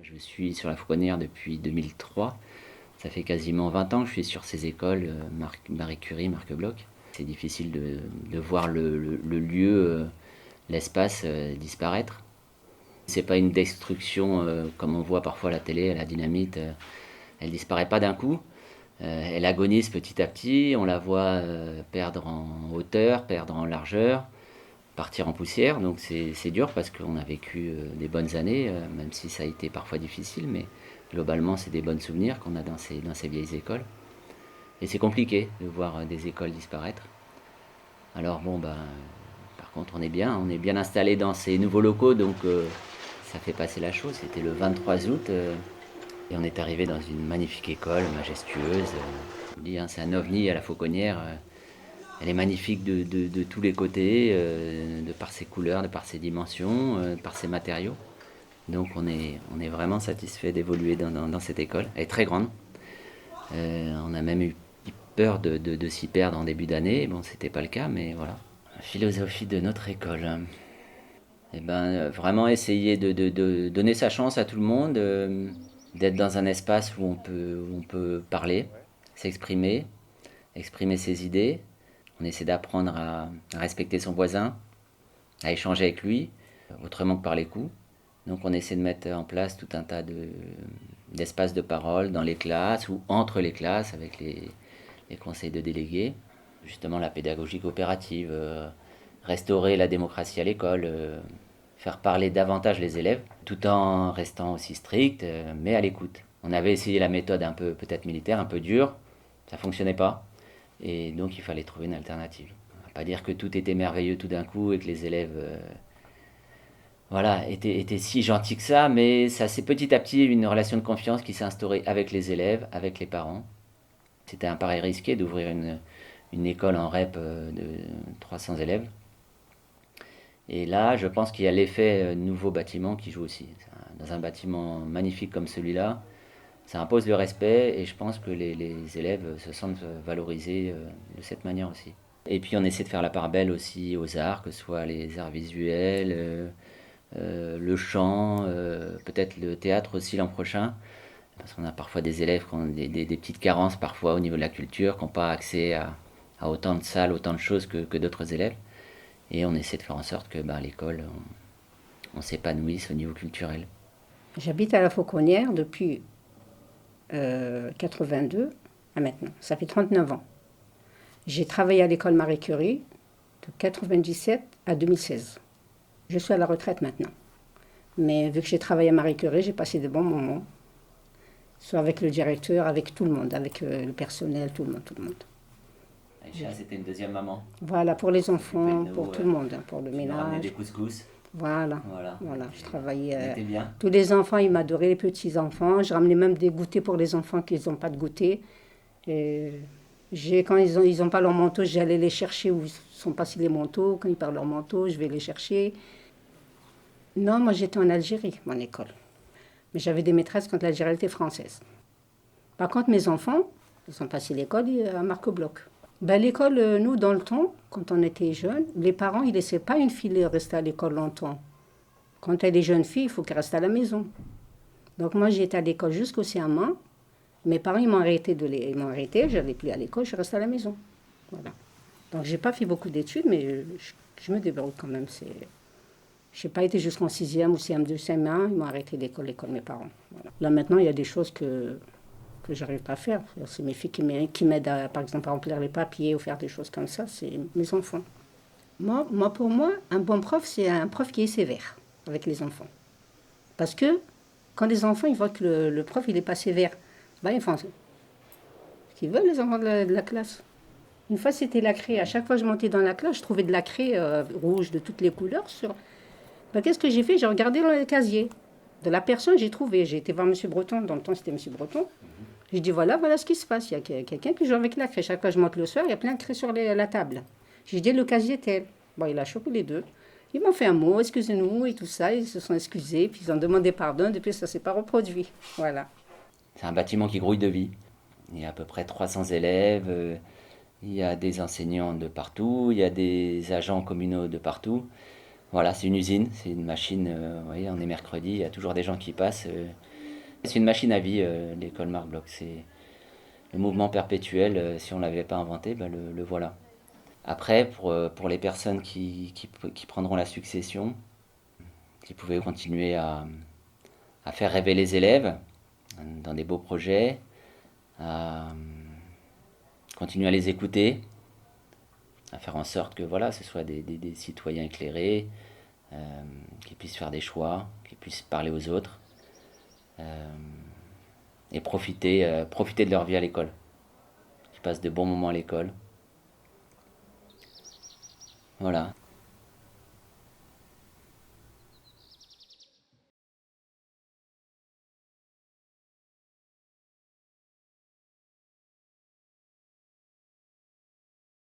Je suis sur la Fauconnière depuis 2003. Ça fait quasiment 20 ans que je suis sur ces écoles, Marie Curie, Marc Bloch. C'est difficile de voir le lieu, l'espace disparaître. C'est pas une destruction comme on voit parfois à la télé, à la dynamite. Elle disparaît pas d'un coup. Elle agonise petit à petit. On la voit perdre en hauteur, perdre en largeur, partir en poussière. Donc c'est dur parce qu'on a vécu des bonnes années, même si ça a été parfois difficile. Mais globalement, c'est des bons souvenirs qu'on a dans ces vieilles écoles. Et c'est compliqué de voir des écoles disparaître. Alors bon, par contre, on est bien installé dans ces nouveaux locaux, donc ça fait passer la chose. C'était le 23 août et on est arrivé dans une magnifique école, majestueuse. On dit, hein, c'est un ovni à la Fauconnière. Elle est magnifique de tous les côtés, de par ses couleurs, de par ses dimensions, de par ses matériaux. Donc on est vraiment satisfait d'évoluer dans cette école. Elle est très grande. On a même eu peur de s'y perdre en début d'année. Bon, c'était pas le cas, mais voilà. La philosophie de notre école. Eh ben, vraiment essayer de donner sa chance à tout le monde, d'être dans un espace où on peut parler, s'exprimer, exprimer ses idées. On essaie d'apprendre à respecter son voisin, à échanger avec lui, autrement que par les coups. Donc on essaie de mettre en place tout un tas d'espaces de parole dans les classes ou entre les classes avec les conseils de délégués. Justement la pédagogie coopérative, restaurer la démocratie à l'école, faire parler davantage les élèves, tout en restant aussi strict, mais à l'écoute. On avait essayé la méthode un peu peut-être militaire, un peu dure, ça fonctionnait pas, et donc il fallait trouver une alternative. On va pas dire que tout était merveilleux tout d'un coup et que les élèves voilà, étaient si gentils que ça, mais ça c'est petit à petit une relation de confiance qui s'est instaurée avec les élèves, avec les parents. C'était un pari risqué d'ouvrir une école en REP de 300 élèves. Et là, je pense qu'il y a l'effet nouveau bâtiment qui joue aussi. Dans un bâtiment magnifique comme celui-là, ça impose le respect et je pense que les élèves se sentent valorisés de cette manière aussi. Et puis on essaie de faire la part belle aussi aux arts, que ce soit les arts visuels, le chant, peut-être le théâtre aussi l'an prochain. Parce qu'on a parfois des élèves qui ont des petites carences parfois au niveau de la culture, qui n'ont pas accès à autant de salles, autant de choses que d'autres élèves. Et on essaie de faire en sorte que l'école, on s'épanouisse au niveau culturel. J'habite à la Fauconnière depuis 82 à maintenant. Ça fait 39 ans. J'ai travaillé à l'école Marie Curie de 97 à 2016. Je suis à la retraite maintenant. Mais vu que j'ai travaillé à Marie Curie, j'ai passé de bons moments. Soit avec le directeur, avec tout le monde, avec le personnel, tout le monde, tout le monde. Aïcha, c'était une deuxième maman. Voilà, pour les S'occuper de enfants, pour nous, tout le monde, hein, pour le qui nous ramenait ménage. des couscous. Voilà, Voilà. voilà. Je travaillais. On était bien. Tous les enfants, ils m'adoraient, les petits-enfants. Je ramenais même des goûters pour les enfants qui n'ont pas de goûter. Et quand ils ont pas leur manteau, j'allais les chercher où ils sont passés les manteaux. Quand ils perdent leur manteau, je vais les chercher. Non, moi j'étais en Algérie, mon école. Mais j'avais des maîtresses quand l'Algérie était française. Par contre, mes enfants, ils ont passé l'école à Marco Bloch. Ben, l'école, nous, dans le temps, quand on était jeunes, les parents, ils ne laissaient pas une fille rester à l'école longtemps. Quand elle est jeune fille, il faut qu'elle reste à la maison. Donc moi, j'étais à l'école jusqu'au CM1. Mes parents, ils m'ont arrêté, ils m'ont arrêté, je n'allais plus à l'école, je restais à la maison. Voilà. Donc j'ai pas fait beaucoup d'études, mais je me débrouille quand même. Je n'ai pas été jusqu'en 6e ou CM2, CM1, ils m'ont arrêté l'école, mes parents. Voilà. Là maintenant, il y a des choses que j'arrive pas à faire. C'est mes filles qui m'aident, par exemple, à remplir les papiers ou faire des choses comme ça, c'est mes enfants. Pour moi, un bon prof, c'est un prof qui est sévère avec les enfants. Parce que quand les enfants ils voient que le prof il n'est pas sévère, ils font ce qu'ils veulent, les enfants de la classe. Une fois, c'était la craie. À chaque fois que je montais dans la classe, je trouvais de la craie rouge de toutes les couleurs. Qu'est-ce que j'ai fait? J'ai regardé dans le casier de la personne, j'ai trouvé. J'ai été voir M. Breton, dans le temps c'était M. Breton. Je dis voilà ce qui se passe. Il y a quelqu'un qui joue avec la craie. Chaque fois que je monte le soir, il y a plein de craie sur la table. J'ai dit le casier tel. Bon, il a chopé les deux. Ils m'ont fait un mot, excusez-nous et tout ça. Ils se sont excusés, puis ils ont demandé pardon. Depuis, ça ne s'est pas reproduit. Voilà. C'est un bâtiment qui grouille de vie. Il y a à peu près 300 élèves, il y a des enseignants de partout, il y a des agents communaux de partout. Voilà, c'est une usine, c'est une machine. Vous voyez, on est mercredi, il y a toujours des gens qui passent. C'est une machine à vie, l'école Marc Bloch. C'est le mouvement perpétuel. Si on ne l'avait pas inventé, bah, le voilà. Après, pour les personnes qui prendront la succession, qui pouvaient continuer à faire rêver les élèves dans des beaux projets, à continuer à les écouter, à faire en sorte que voilà, ce soit des citoyens éclairés, qui puissent faire des choix, qui puissent parler aux autres euh, et profiter de leur vie à l'école. Qu'ils passent de bons moments à l'école. Voilà.